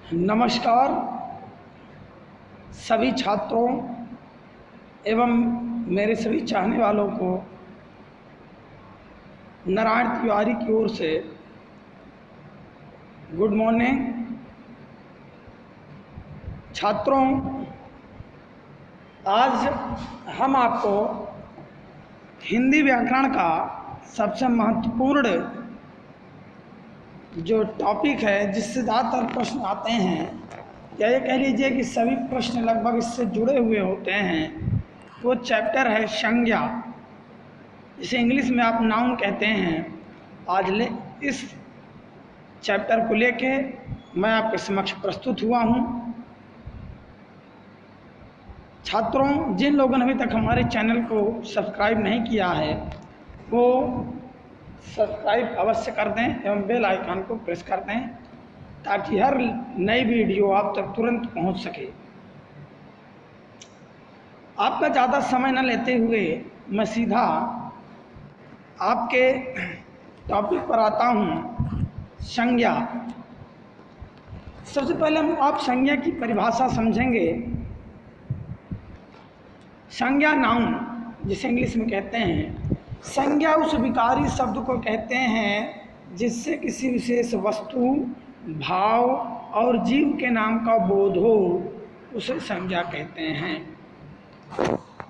नमस्कार सभी छात्रों एवं मेरे सभी चाहने वालों को नारायण तिवारी की ओर से गुड मॉर्निंग। छात्रों, आज हम आपको हिंदी व्याकरण का सबसे महत्वपूर्ण जो टॉपिक है, जिससे ज़्यादातर प्रश्न आते हैं, या ये कह लीजिए कि सभी प्रश्न लगभग इससे जुड़े हुए होते हैं, वो चैप्टर है संज्ञा, जिसे इंग्लिश में आप नाउन कहते हैं। आज इस चैप्टर को लेके मैं आपके समक्ष प्रस्तुत हुआ हूँ। छात्रों, जिन लोगों ने अभी तक हमारे चैनल को सब्सक्राइब नहीं किया है, वो सब्सक्राइब अवश्य कर दें एवं बेल आइकन को प्रेस कर दें, ताकि हर नई वीडियो आप तक तुरंत पहुंच सके। आपका ज़्यादा समय न लेते हुए मैं सीधा आपके टॉपिक पर आता हूं, संज्ञा। सबसे पहले हम आप संज्ञा की परिभाषा समझेंगे। संज्ञा नाउन, जिसे इंग्लिश में कहते हैं, संज्ञा उस विकारी शब्द को कहते हैं जिससे किसी विशेष वस्तु, भाव और जीव के नाम का बोध हो, उसे संज्ञा कहते हैं।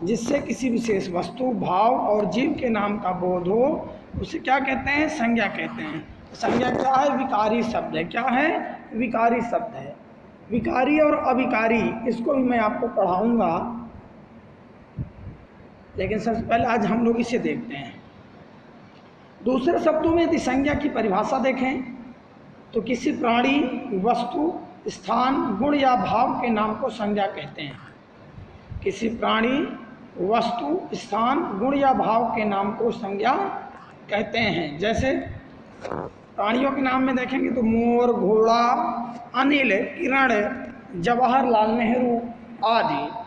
जिससे किसी विशेष वस्तु, भाव और जीव के नाम का बोध हो, उसे क्या कहते हैं? संज्ञा कहते हैं। संज्ञा क्या है? विकारी शब्द है। क्या है? विकारी शब्द है। विकारी और अविकारी, इसको भी मैं आपको पढ़ाऊंगा, लेकिन सबसे पहले आज हम लोग इसे देखते हैं। दूसरे शब्दों में यदि संज्ञा की परिभाषा देखें तो किसी प्राणी, वस्तु, स्थान, गुण या भाव के नाम को संज्ञा कहते हैं। किसी प्राणी, वस्तु, स्थान, गुण या भाव के नाम को संज्ञा कहते हैं। जैसे प्राणियों के नाम में देखेंगे तो मोर, घोड़ा, अनिल, किरण, जवाहरलाल नेहरू आदि।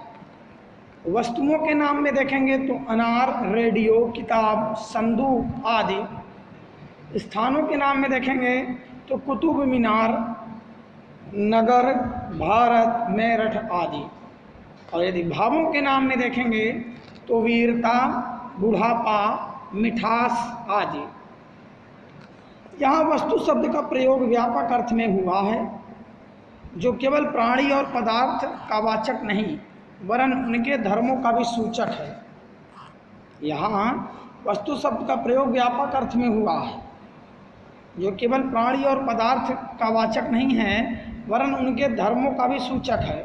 वस्तुओं के नाम में देखेंगे तो अनार, रेडियो, किताब, संदूक आदि। स्थानों के नाम में देखेंगे तो कुतुब मीनार, नगर, भारत, मेरठ आदि। और यदि भावों के नाम में देखेंगे तो वीरता, बुढ़ापा, मिठास आदि। यहाँ वस्तु शब्द का प्रयोग व्यापक अर्थ में हुआ है, जो केवल प्राणी और पदार्थ का वाचक नहीं, वरन उनके धर्मों का भी सूचक है। यहाँ वस्तु शब्द का प्रयोग व्यापक अर्थ में हुआ है, जो केवल प्राणी और पदार्थ का वाचक नहीं है, वरन उनके धर्मों का भी सूचक है।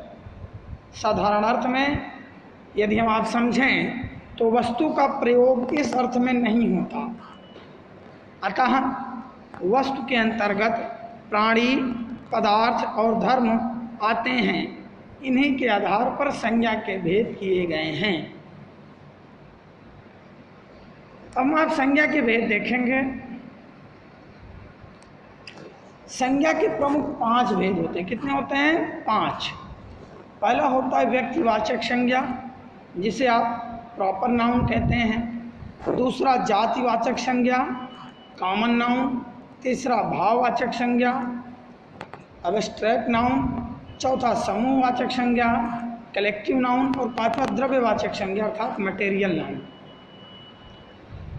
साधारण अर्थ में यदि हम आप समझें तो वस्तु का प्रयोग इस अर्थ में नहीं होता। अतः वस्तु के अंतर्गत प्राणी, पदार्थ और धर्म आते हैं। इन्हीं के आधार पर संज्ञा के भेद किए गए हैं। अब आप संज्ञा के भेद देखेंगे। संज्ञा के प्रमुख 5 भेद होते हैं। कितने होते हैं? 5। पहला होता है व्यक्तिवाचक संज्ञा, जिसे आप प्रॉपर नाउन कहते हैं। दूसरा जातिवाचक संज्ञा, कॉमन नाउन। तीसरा भाववाचक संज्ञा, एब्स्ट्रैक्ट नाउन। चौथा समूहवाचक संज्ञा, कलेक्टिव नाउन। और पांचवा द्रव्यवाचक संज्ञा अर्थात मटेरियल नाउन।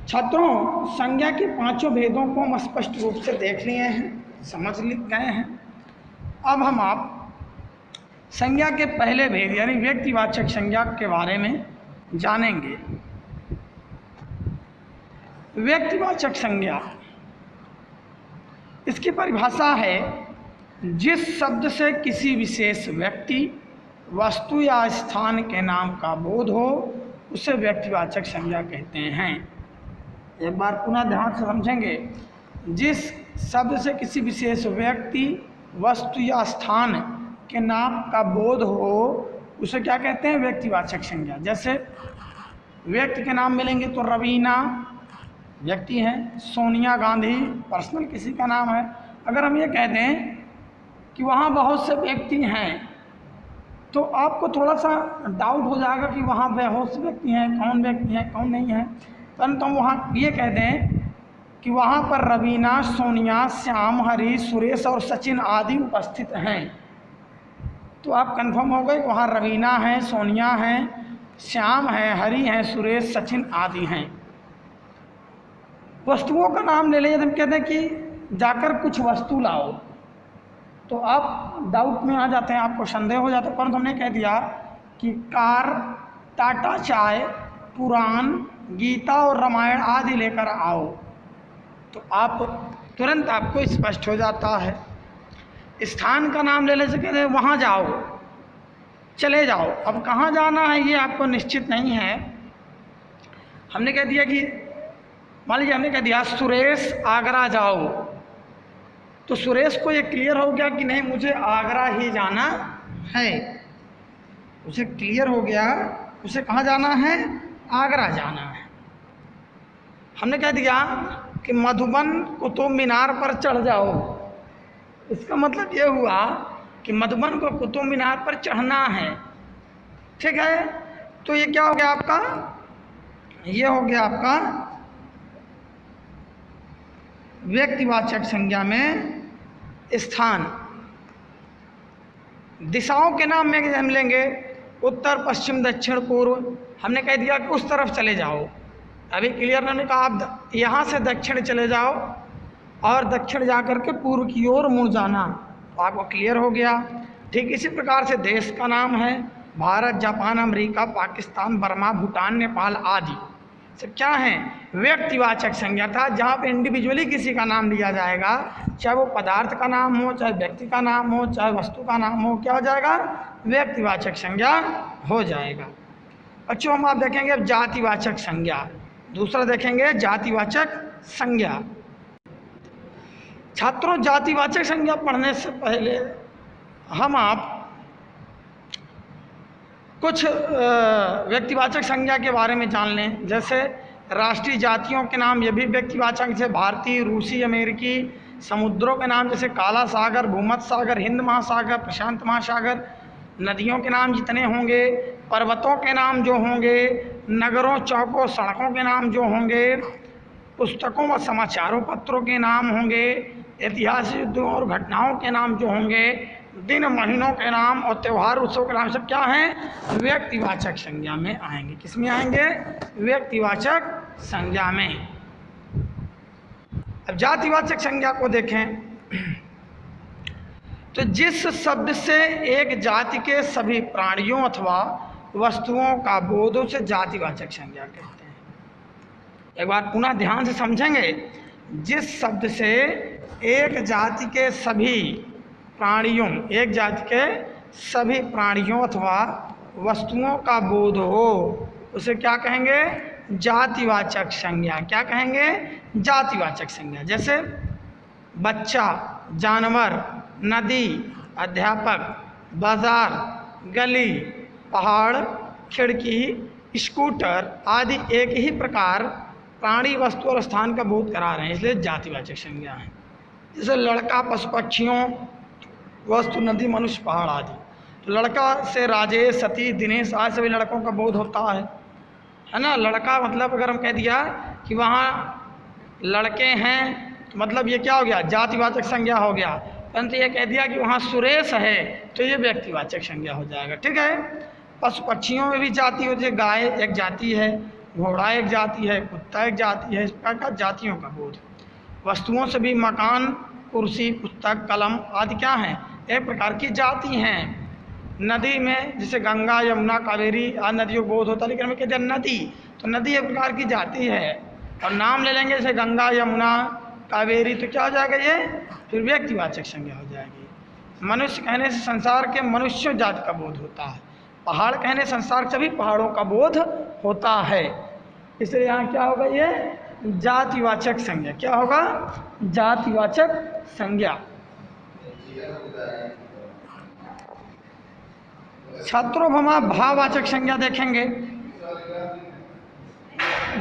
छात्रों, संज्ञा के 5 भेदों को हम स्पष्ट रूप से देख लिए हैं, समझ गए हैं। अब हम आप संज्ञा के पहले भेद यानी व्यक्तिवाचक संज्ञा के बारे में जानेंगे। व्यक्तिवाचक संज्ञा, इसकी परिभाषा है जिस शब्द से किसी विशेष व्यक्ति, वस्तु या स्थान के नाम का बोध हो, उसे व्यक्तिवाचक संज्ञा कहते हैं। एक बार पुनः ध्यान से समझेंगे। जिस शब्द से किसी विशेष व्यक्ति, वस्तु या स्थान के नाम का बोध हो, उसे क्या कहते हैं? व्यक्तिवाचक संज्ञा। जैसे व्यक्ति के नाम मिलेंगे तो रवीना व्यक्ति हैं, सोनिया गांधी पर्सनल किसी का नाम है। अगर हम ये कह दें कि वहाँ बहुत से व्यक्ति हैं, तो आपको थोड़ा सा डाउट हो जाएगा कि वहाँ बहुत से व्यक्ति हैं, कौन व्यक्ति हैं, कौन नहीं है। परंतु हम वहाँ ये कह दें कि वहाँ पर रवीना, सोनिया, श्याम, हरीश, सुरेश और सचिन आदि उपस्थित हैं, तो आप कंफर्म हो गए, वहाँ रवीना है, सोनिया है, श्याम है, हरि हैं, सुरेश, सचिन आदि हैं। वस्तुओं का नाम ले लीजिए। हम कहते हैं कि जाकर कुछ वस्तु लाओ, तो आप डाउट में आ जाते हैं, आपको संदेह हो जाता है। परंतु हमने कह दिया कि कार, टाटा चाय, पुराण, गीता और रामायण आदि लेकर आओ, तो आप तुरंत आपको स्पष्ट हो जाता है। स्थान का नाम ले लेते, कहते हैं वहाँ जाओ, चले जाओ। अब कहाँ जाना है ये आपको निश्चित नहीं है। हमने कह दिया कि मान लीजिए हमने कह दिया सुरेश आगरा जाओ, तो सुरेश को ये क्लियर हो गया कि नहीं मुझे आगरा ही जाना है, उसे क्लियर हो गया, उसे कहाँ जाना है, आगरा जाना है। हमने कह दिया कि मधुबन कुतुब मीनार पर चढ़ जाओ, इसका मतलब ये हुआ कि मधुबन को कुतुब मीनार पर चढ़ना है। ठीक है, तो ये क्या हो गया आपका, ये हो गया आपका व्यक्तिवाचक संज्ञा में स्थान। दिशाओं के नाम में हम लेंगे उत्तर, पश्चिम, दक्षिण, पूर्व। हमने कह दिया कि उस तरफ चले जाओ, अभी क्लियर हमने कहा आप यहाँ से दक्षिण चले जाओ और दक्षिण जा कर के पूर्व की ओर मुड़ जाना, तो आपको क्लियर हो गया। ठीक इसी प्रकार से देश का नाम है Bharat, Japan, America, Pakistan, Burma, Bhutan, Nepal आदि। सब क्या है, व्यक्तिवाचक संज्ञा था, जहाँ पे इंडिविजुअली किसी का नाम लिया जाएगा, चाहे वो पदार्थ का नाम हो, चाहे व्यक्ति का नाम हो, चाहे वस्तु का नाम हो, क्या हो जाएगा, व्यक्तिवाचक संज्ञा हो जाएगा। अच्छा, हम आप देखेंगे अब जातिवाचक संज्ञा, दूसरा देखेंगे जातिवाचक संज्ञा। छात्रों, जातिवाचक संज्ञा पढ़ने से पहले हम आप कुछ व्यक्तिवाचक संज्ञा के बारे में जान लें। जैसे राष्ट्रीय जातियों के नाम, ये भी व्यक्तिवाचक, जैसे भारतीय, रूसी, अमेरिकी। समुद्रों के नाम जैसे काला सागर, भूमध्य सागर, हिंद महासागर, प्रशांत महासागर। नदियों के नाम जितने होंगे, पर्वतों के नाम जो होंगे, नगरों, चौकों, सड़कों के नाम जो होंगे, पुस्तकों व समाचारों पत्रों के नाम होंगे, ऐतिहासिक युद्धों और घटनाओं के नाम जो होंगे, दिन महीनों के नाम और त्यौहार उत्सव के नाम, सब क्या हैं, व्यक्तिवाचक संज्ञा में आएंगे। किस में आएंगे, व्यक्तिवाचक संज्ञा में। अब जातिवाचक संज्ञा को देखें तो जिस शब्द से एक जाति के सभी प्राणियों अथवा वस्तुओं का बोध, उसे जातिवाचक संज्ञा कहते हैं। एक बार पुनः ध्यान से समझेंगे, जिस शब्द से एक जाति के सभी प्राणियों, एक जाति के सभी प्राणियों अथवा वस्तुओं का बोध हो, उसे क्या कहेंगे, जातिवाचक संज्ञा। क्या कहेंगे, जातिवाचक संज्ञा। जैसे बच्चा, जानवर, नदी, अध्यापक, बाजार, गली, पहाड़, खिड़की, स्कूटर आदि एक ही प्रकार प्राणी, वस्तु और स्थान का बोध करा रहे हैं, इसलिए जातिवाचक संज्ञा है। जैसे लड़का, पशु पक्षियों, वस्तु, नदी, मनुष्य, पहाड़ आदि। तो लड़का से राजेश, सतीश, दिनेश आदि सभी लड़कों का बोध होता है ना। लड़का मतलब अगर हम कह दिया कि वहाँ लड़के हैं, तो मतलब ये क्या हो गया, जातिवाचक संज्ञा हो गया। परंतु ये कह दिया कि वहाँ सुरेश है, तो ये व्यक्तिवाचक संज्ञा हो जाएगा। ठीक है, पशु पक्षियों में भी जाति होती है, गाय एक जाति है, घोड़ा एक जाति है, कुत्ता एक जाति है, इस प्रकार का जातियों का बोध। वस्तुओं से भी मकान, कुर्सी, पुस्तक, कलम आदि क्या हैं, एक प्रकार की जाति हैं। नदी में जैसे गंगा, यमुना, कावेरी आदि नदियों को बोध होता है, लेकिन हमें कहते हैं नदी, तो नदी एक प्रकार की जाति है। और नाम ले लेंगे जैसे गंगा, यमुना, कावेरी, तो क्या हो जाएगा, ये फिर व्यक्तिवाचक संज्ञा हो जाएगी। मनुष्य कहने से संसार के मनुष्यों जाति का बोध होता है। पहाड़ कहने संसार सभी पहाड़ों का बोध होता है। इसलिए यहाँ क्या होगा, ये जातिवाचक संज्ञा। क्या होगा, जातिवाचक संज्ञा। छात्रों, हम भाववाचक संज्ञा देखेंगे।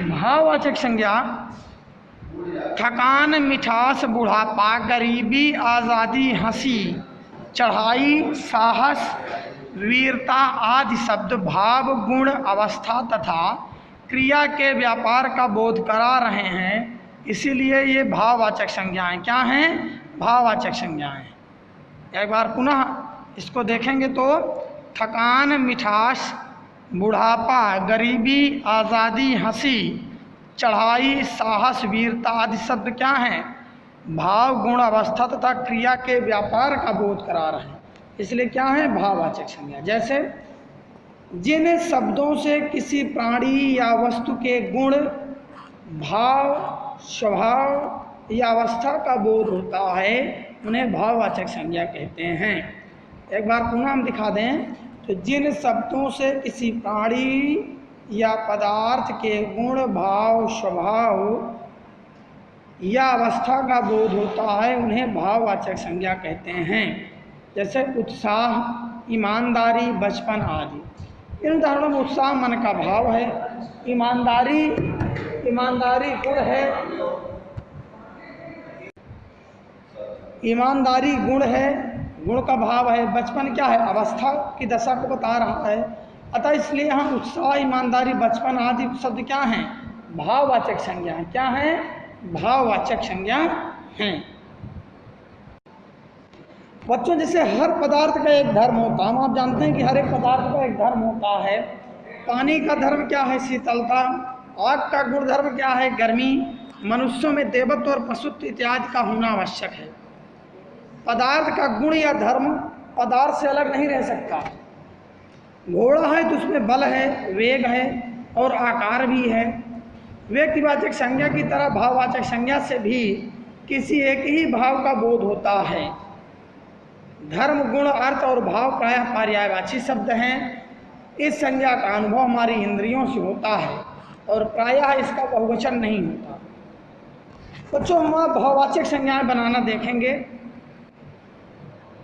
भाववाचक संज्ञा थकान, मिठास, बुढ़ापा, गरीबी, आज़ादी, हंसी, चढ़ाई, साहस, वीरता आदि शब्द भाव, गुण, अवस्था तथा क्रिया के व्यापार का बोध करा रहे हैं, इसीलिए ये भाववाचक संज्ञाएं क्या हैं, भाववाचक संज्ञाएं। एक बार पुनः इसको देखेंगे तो थकान, मिठास, बुढ़ापा, गरीबी, आज़ादी, हंसी, चढ़ाई, साहस, वीरता आदि शब्द क्या हैं? भाव, गुण, अवस्था तथा क्रिया के व्यापार का बोध करा रहे हैं, इसलिए क्या है? भाववाचक संज्ञा। जैसे जिन शब्दों से किसी प्राणी या वस्तु के गुण, भाव, स्वभाव या अवस्था का बोध होता है उन्हें भाववाचक संज्ञा कहते हैं। एक बार पुनः हम दिखा दें तो जिन शब्दों से किसी प्राणी या पदार्थ के गुण, भाव, स्वभाव या अवस्था का बोध होता है उन्हें भाववाचक संज्ञा कहते हैं। जैसे उत्साह, ईमानदारी, बचपन आदि। इन उदाहरणों में उत्साह मन का भाव है, ईमानदारी गुण है, ईमानदारी गुण है, गुण का भाव है। बचपन क्या है? अवस्था की दशा को बता रहा है। अतः इसलिए हम उत्साह, ईमानदारी, बचपन आदि शब्द क्या हैं? भाववाचक संज्ञा हैं। क्या हैं? भाववाचक संज्ञा हैं। बच्चों, जैसे हर पदार्थ का एक धर्म होता है, हम आप जानते हैं कि हर एक पदार्थ का एक धर्म होता है। पानी का धर्म क्या है? शीतलता। आग का गुण धर्म क्या है? गर्मी। मनुष्यों में देवत्व और पशुत्व इत्यादि का होना आवश्यक है। पदार्थ का गुण या धर्म पदार्थ से अलग नहीं रह सकता। घोड़ा है तो उसमें बल है, वेग है और आकार भी है। व्यक्तिवाचक संज्ञा की तरह भाववाचक संज्ञा से भी किसी एक ही भाव का बोध होता है। धर्म, गुण, अर्थ और भाव प्रायः पर्यायवाची शब्द हैं। इस संज्ञा का अनुभव हमारी इंद्रियों से होता है और प्रायः इसका बहुवचन नहीं होता। बच्चों, हम भाववाचक संज्ञाएं बनाना देखेंगे।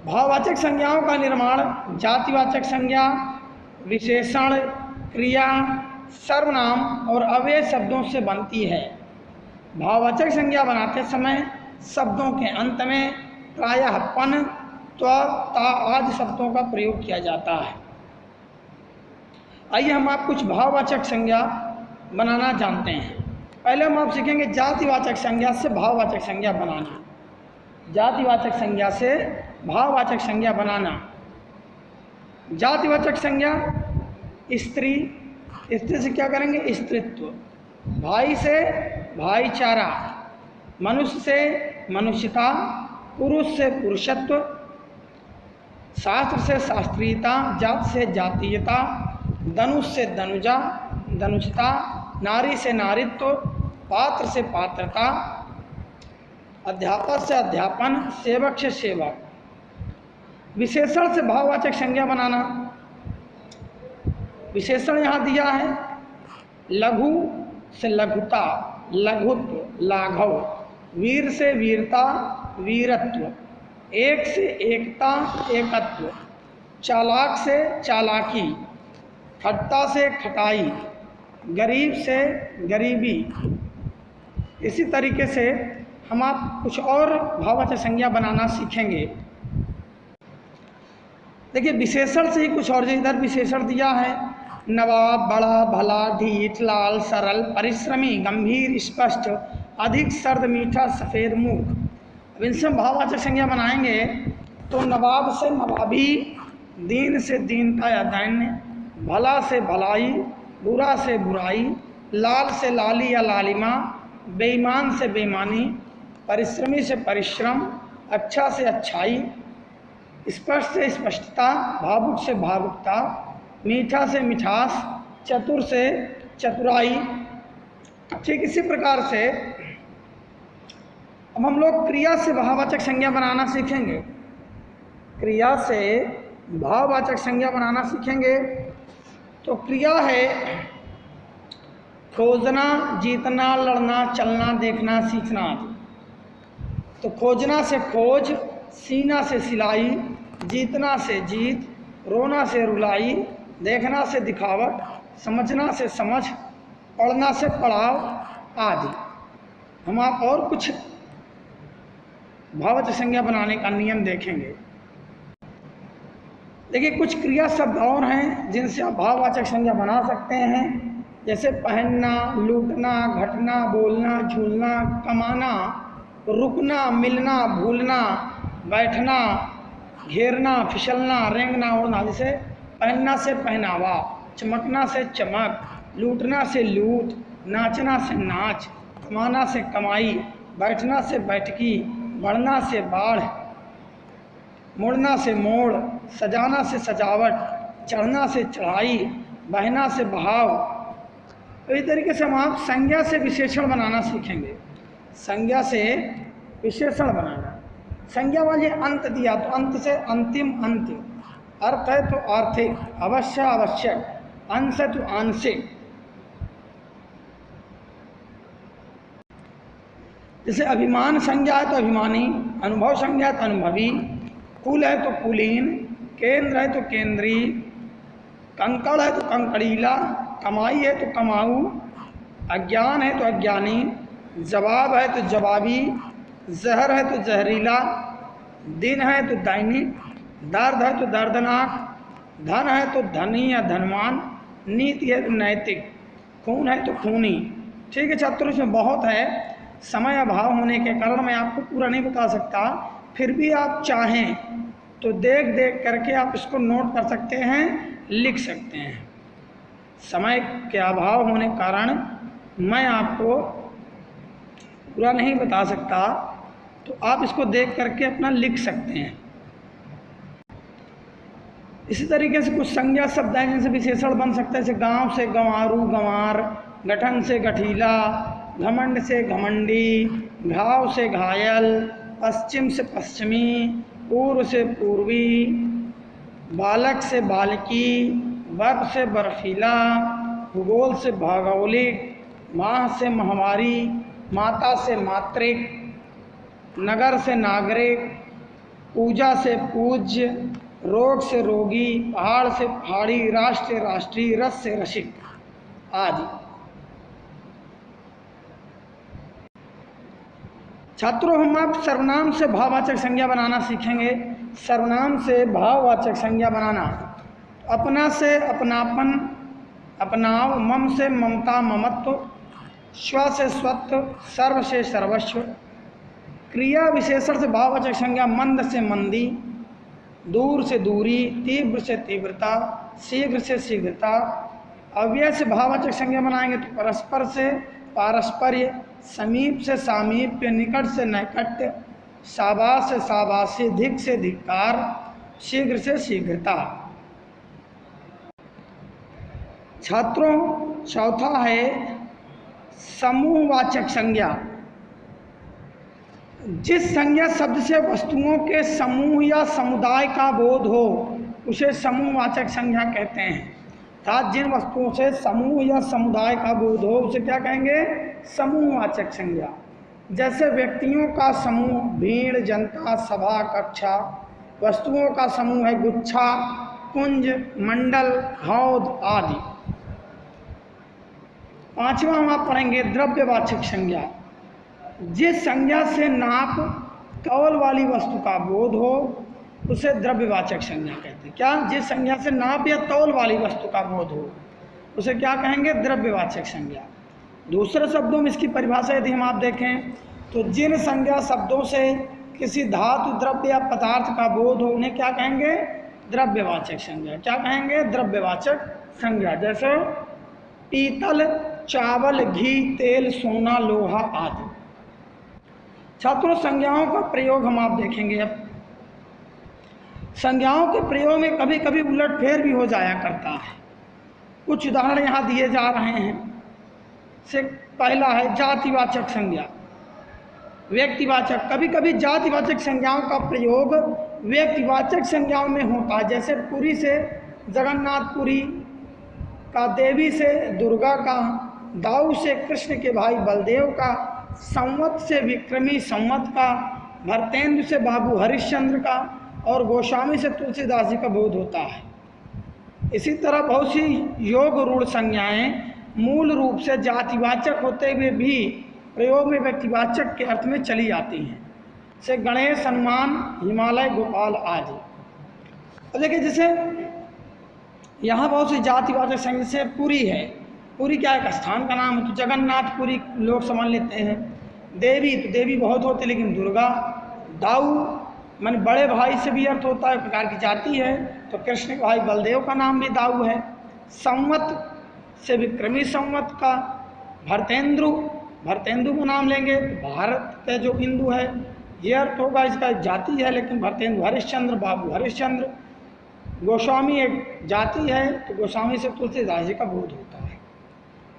भाववाचक संज्ञाओं का निर्माण जातिवाचक संज्ञा, विशेषण, क्रिया, सर्वनाम और अव्यय शब्दों से बनती है। भाववाचक संज्ञा बनाते समय शब्दों के अंत में प्रायः पन, त्व, ता आदि शब्दों का प्रयोग किया जाता है। आइए हम आप कुछ भाववाचक संज्ञा बनाना जानते हैं। पहले हम आप सीखेंगे जातिवाचक संज्ञा से भाववाचक संज्ञा बनाना। जातिवाचक संज्ञा से भाववाचक संज्ञा बनाना। जातिवाचक संज्ञा स्त्री, स्त्री से क्या करेंगे? स्त्रीत्व। भाई से भाईचारा, मनुष्य से मनुष्यता, पुरुष से पुरुषत्व, शास्त्र से शास्त्रीयता, जात से जातीयता, धनुष से धनुजा धनुषता, नारी से नारीत्व, पात्र से पात्रता, अध्यापक से अध्यापन, सेवक से सेवक। विशेषण से भाववाचक संज्ञा बनाना। विशेषण यहाँ दिया है। लघु से लघुता, लघुत्व, लाघव। वीर से वीरता, वीरत्व। एक से एकता, एकत्व। चालाक से चालाकी, खट्टा से खटाई, गरीब से गरीबी। इसी तरीके से हम आप कुछ और भाववाचक संज्ञा बनाना सीखेंगे। देखिए, विशेषण से ही कुछ और, इधर विशेषण दिया है। नवाब, बड़ा, भला, ढीठ, लाल, सरल, परिश्रमी, गंभीर, स्पष्ट, अधिक सर्द, मीठा, सफ़ेद मुख। अब इनसे हम भाववाचक संज्ञा बनाएंगे तो नवाब से नवाबी, दीन से दीनता या दैन्य, भला से भलाई, बुरा से बुराई, लाल से लाली या लालिमा, बेईमान से बेईमानी, परिश्रमी से परिश्रम, अच्छा से अच्छाई, स्पष्ट से स्पष्टता, भावुक से भावुकता, मीठा से मिठास, चतुर से चतुराई। ठीक इसी प्रकार से अब हम लोग क्रिया से भाववाचक संज्ञा बनाना सीखेंगे। क्रिया से भाववाचक संज्ञा बनाना सीखेंगे तो क्रिया है खोजना, जीतना, लड़ना, चलना, देखना, सीखना आदि। तो खोजना से खोज, सीना से सिलाई, जीतना से जीत, रोना से रुलाई, देखना से दिखावट, समझना से समझ, पढ़ना से पढ़ाव आदि। हम आप और कुछ भाववाचक संज्ञा बनाने का नियम देखेंगे। देखिए, कुछ क्रिया शब्द और हैं जिनसे आप भाववाचक संज्ञा बना सकते हैं। जैसे पहनना, लूटना, घटना, बोलना, झूलना, कमाना, रुकना, मिलना, भूलना, बैठना, घेरना, फिसलना, रेंगना, उड़ना, जैसे पहनना से पहनावा, चमकना से चमक, लूटना से लूट, नाचना से नाच, कमाना से कमाई, बैठना से बैठकी, बढ़ना से बाढ़, मुड़ना से मोड़, सजाना से सजावट, चढ़ना से चढ़ाई, बहना से बहाव। तो इस तरीके से हम आप संज्ञा से विशेषण बनाना सीखेंगे। संज्ञा से विशेषण बनाना। संज्ञा वाले अंत दिया तो अंत से अंतिम अंत, अर्थ है तो आर्थिक, अवश्य आवश्यक, अंश है तो आंशिक। जैसे अभिमान संज्ञा है तो अभिमानी, अनुभव संज्ञा है तो अनुभवी, कुल है तो कुलीन, केंद्र है तो केंद्री, कंकड़ है तो कंकड़ीला, कमाई है तो कमाऊ, अज्ञान है तो अज्ञानी, जवाब है तो जवाबी, जहर है तो जहरीला, दिन है तो दैनिक, दर्द है तो दर्दनाक, धन है तो धनी या धनवान, नीति है तो नैतिक, खून है तो खूनी। ठीक है छात्रों, इसमें बहुत है, समय अभाव होने के कारण मैं आपको पूरा नहीं बता सकता, फिर भी आप चाहें तो देख देख करके आप इसको नोट कर सकते हैं, लिख सकते हैं। समय के अभाव होने के कारण मैं आपको पूरा नहीं बता सकता, तो आप इसको देख करके अपना लिख सकते हैं। इसी तरीके से कुछ संज्ञा शब्द हैं जिनसे विशेषण बन सकता है, जैसे गांव से गंवारू गंवार, गठन से गठीला, घमंड से घमंडी, घाव से घायल, पश्चिम से पश्चिमी, पूर्व से पूर्वी, बालक से बालकी, बर्फ से बर्फीला, भूगोल से भौगोलिक, माह से महामारी, माता से मातृक, नगर से नागरिक, पूजा से पूज्य, रोग से रोगी, पहाड़ से पहाड़ी, राष्ट्र से राष्ट्रीय, रस से रसिक आदि। छात्रों, हम अब सर्वनाम से भाववाचक संज्ञा बनाना सीखेंगे। सर्वनाम से भाववाचक संज्ञा बनाना। अपना से अपनापन, अपनाव, मम से ममता ममत्व, स्व से स्वत्व, सर्व से सर्वस्व। क्रिया विशेषण से भाववाचक संज्ञा मंद से मंदी, दूर से दूरी, तीव्र से तीव्रता, शीघ्र से शीघ्रता। अव्यय से भाववाचक संज्ञा बनाएंगे तो परस्पर से पारस्पर्य, समीप से सामीप्य, निकट से नैकट्य, शाबाश से शाबाशी, धिक से धिक्कार, शीघ्र से शीघ्रता। छात्रों, चौथा है समूहवाचक संज्ञा। जिस संज्ञा शब्द से वस्तुओं के समूह या समुदाय का बोध हो उसे समूहवाचक संज्ञा कहते हैं। अर्थात जिन वस्तुओं से समूह या समुदाय का बोध हो उसे क्या कहेंगे? समूहवाचक संज्ञा। जैसे व्यक्तियों का समूह भीड़, जनता, सभा, कक्षा। वस्तुओं का समूह है गुच्छा, कुंज, मंडल, हौद आदि। पांचवा हम आप पढ़ेंगे द्रव्यवाचक संज्ञा। जिस संज्ञा से नाप तौल वाली वस्तु का बोध हो उसे द्रव्यवाचक संज्ञा कहते हैं। क्या? जिस संज्ञा से नाप या तौल वाली वस्तु का बोध हो उसे क्या कहेंगे? द्रव्यवाचक संज्ञा। दूसरे शब्दों में इसकी परिभाषा यदि हम आप देखें तो जिन संज्ञा शब्दों से किसी धातु, द्रव्य या पदार्थ का बोध हो उन्हें क्या कहेंगे? द्रव्यवाचक संज्ञा। क्या कहेंगे? द्रव्यवाचक संज्ञा। जैसे पीतल, चावल, घी, तेल, सोना, लोहा आदि। छात्रों, संज्ञाओं का प्रयोग हम आप देखेंगे। अब संज्ञाओं के प्रयोग में कभी कभी उलटफेर भी हो जाया करता है। कुछ उदाहरण यहाँ दिए जा रहे हैं। से पहला है जातिवाचक संज्ञा, व्यक्तिवाचक। कभी कभी जातिवाचक संज्ञाओं का प्रयोग व्यक्तिवाचक संज्ञाओं में होता है। जैसे पुरी से जगन्नाथपुरी का, देवी से दुर्गा का, दाऊ से कृष्ण के भाई बलदेव का, संवत से विक्रमी संवत का, भरतेंद्र से बाबू हरिश्चंद्र का और गोस्वामी से तुलसीदास जी का बोध होता है। इसी तरह बहुत सी योग रूढ़ संज्ञाएं मूल रूप से जातिवाचक होते हुए भी प्रयोग में व्यक्तिवाचक के अर्थ में चली आती हैं। जैसे गणेश, हनुमान, हिमालय, गोपाल आदि। और देखिए जैसे यहाँ बहुत सी जातिवाचक संज्ञा से पुरी है। पुरी क्या एक स्थान का नाम है तो जगन्नाथपुरी लोग समझ लेते हैं। देवी तो देवी बहुत होते लेकिन दुर्गा। दाऊ मन बड़े भाई से भी अर्थ होता है, प्रकार की जाति है, तो कृष्ण के भाई बलदेव का नाम भी दाऊ है। संवत से विक्रमी संवत का, भरतेंदु का नाम लेंगे तो भारत के जो हिंदू है ये अर्थ होगा, इसका एक जाति है, लेकिन भरतेंदु हरिश्चंद्र, बाबू हरिश्चंद्र। गोस्वामी एक जाति है, तो गोस्वामी से तुलसीदास जी का बोध होता है।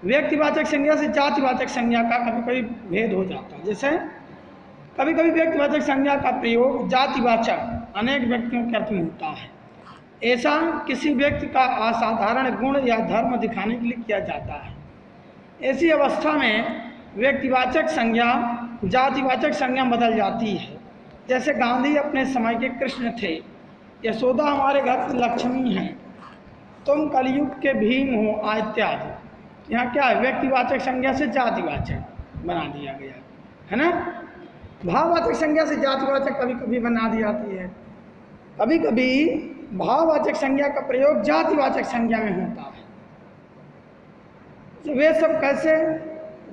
व्यक्तिवाचक संज्ञा से जातिवाचक संज्ञा का कभी कभी भेद हो जाता है। जैसे कभी कभी व्यक्तिवाचक संज्ञा का प्रयोग जातिवाचक अनेक व्यक्तियों के अर्थ में होता है। ऐसा किसी व्यक्ति का असाधारण गुण या धर्म दिखाने के लिए किया जाता है। ऐसी अवस्था में व्यक्तिवाचक संज्ञा जातिवाचक संज्ञा बदल जाती है। जैसे गांधी अपने समय के कृष्ण थे, यशोदा हमारे घर की लक्ष्मी हैं, तुम कलयुग के भीम हो इत्यादि। यहाँ क्या है, व्यक्तिवाचक संज्ञा से जातिवाचक बना दिया गया है ना। भाववाचक संज्ञा से जातिवाचक कभी कभी बना दी जाती है। कभी कभी भाववाचक संज्ञा का प्रयोग जातिवाचक संज्ञा में होता है। तो वे सब कैसे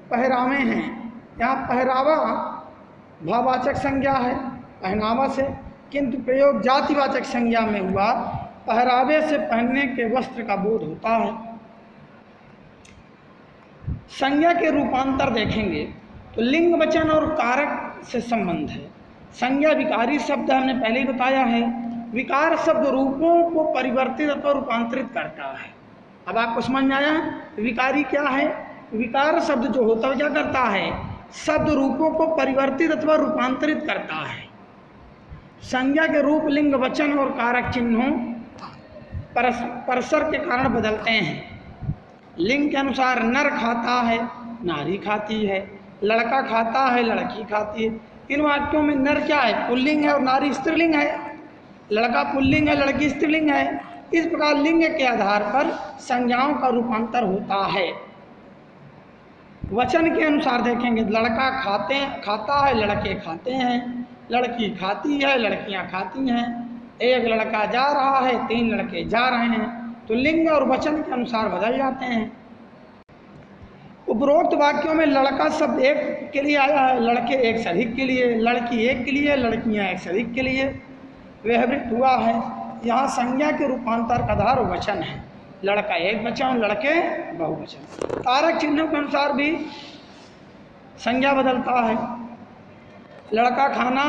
पहरावे हैं। यहाँ पहरावा भाववाचक संज्ञा है पहनावा से, किंतु प्रयोग जातिवाचक संज्ञा में हुआ, पहरावे से पहनने के वस्त्र का बोध होता है। संज्ञा के रूपांतर देखेंगे तो लिंग वचन और कारक से संबंध है। संज्ञा विकारी शब्द हमने पहले ही बताया है। विकार शब्द रूपों को परिवर्तित अथवा रूपांतरित करता है। अब आपको समझ में आया विकारी क्या है। विकार शब्द जो होता है क्या करता है, शब्द रूपों को परिवर्तित अथवा रूपांतरित करता है। संज्ञा के रूप लिंग वचन और कारक चिन्हों परस्पर के कारण बदलते हैं। लिंग के अनुसार नर खाता है, नारी खाती है, लड़का खाता है, लड़की खाती है। इन वाक्यों में नर क्या है, पुल्लिंग है, और नारी स्त्रीलिंग है। लड़का पुल्लिंग है, लड़की स्त्रीलिंग है। इस प्रकार लिंग के आधार पर संज्ञाओं का रूपांतर होता है। वचन के अनुसार देखेंगे, लड़का खाता है, लड़के खाते हैं, लड़की खाती है, लड़कियां खाती हैं। एक लड़का जा रहा है, 3 लड़के जा रहे हैं। तो लिंग और वचन के अनुसार बदल जाते हैं। उपरोक्त वाक्यों में लड़का शब्द एक के लिए आया है, लड़के एक से अधिक के लिए, लड़की एक के लिए, लड़कियां एक से अधिक के लिए व्यवहृत हुआ है। यहाँ संज्ञा के रूपांतर का आधार वचन है। लड़का एक वचन, लड़के बहुवचन। कारक चिन्हों के अनुसार भी संज्ञा बदलता है। लड़का खाना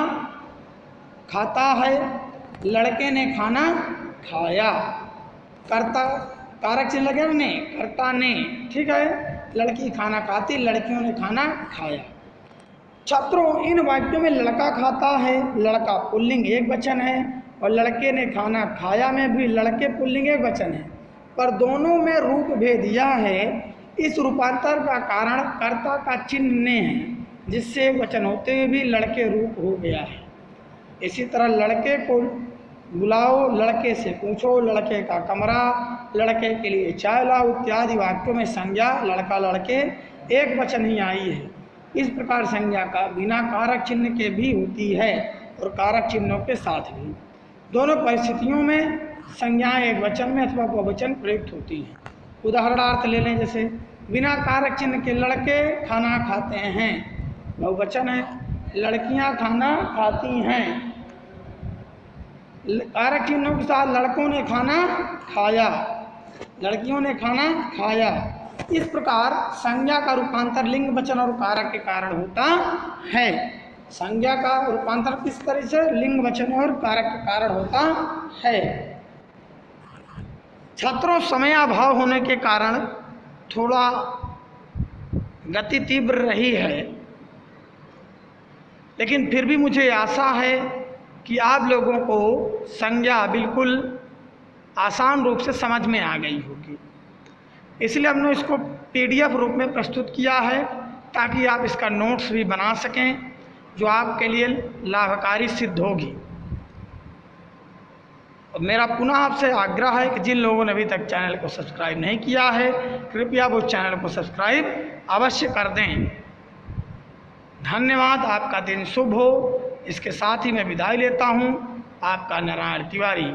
खाता है, लड़के ने खाना खाया। कर्ता कारक चिन्ह लगे ने, कर्ता ने, ठीक है। लड़की खाना खाती, लड़कियों ने खाना खाया। छात्रों, इन वाक्यों में लड़का खाता है, लड़का पुल्लिंग एक वचन है, और लड़के ने खाना खाया में भी लड़के पुल्लिंग एक वचन है। पर दोनों में रूप भेद यह है, इस रूपांतर का कारण कर्ता का चिन्ह ने है, जिससे वचन होते हुए भी लड़के रूप हो गया है। इसी तरह लड़के को बुलाओ, लड़के से पूछो, लड़के का कमरा, लड़के के लिए चाय लाओ इत्यादि वाक्यों में संज्ञा लड़का लड़के एक वचन ही आई है। इस प्रकार संज्ञा का बिना कारक चिन्ह के भी होती है और कारक चिन्हों के साथ भी। दोनों परिस्थितियों में संज्ञाएं एक वचन में अथवा बहुवचन प्रयुक्त होती हैं। उदाहरणार्थ ले लें, जैसे बिना कारक चिन्ह के लड़के खाना खाते हैं, बहुवचन है। लड़कियां खाना खाती हैं, कारक चिन्हों के साथ लड़कों ने खाना खाया, लड़कियों ने खाना खाया। इस प्रकार संज्ञा का रूपांतर लिंग वचन और कारक के कारण होता है। संज्ञा का रूपांतर किस तरह से, लिंग वचन और कारक के कारण होता है। छात्रों, समयाभाव होने के कारण थोड़ा गति तीव्र रही है, लेकिन फिर भी मुझे आशा है कि आप लोगों को संज्ञा बिल्कुल आसान रूप से समझ में आ गई होगी। इसलिए हमने इसको PDF रूप में प्रस्तुत किया है, ताकि आप इसका नोट्स भी बना सकें, जो आपके लिए लाभकारी सिद्ध होगी। और मेरा पुनः आपसे आग्रह है कि जिन लोगों ने अभी तक चैनल को सब्सक्राइब नहीं किया है, कृपया वो चैनल को सब्सक्राइब अवश्य कर दें। धन्यवाद। आपका दिन शुभ हो। इसके साथ ही मैं विदाई लेता हूँ। आपका नारायण तिवारी।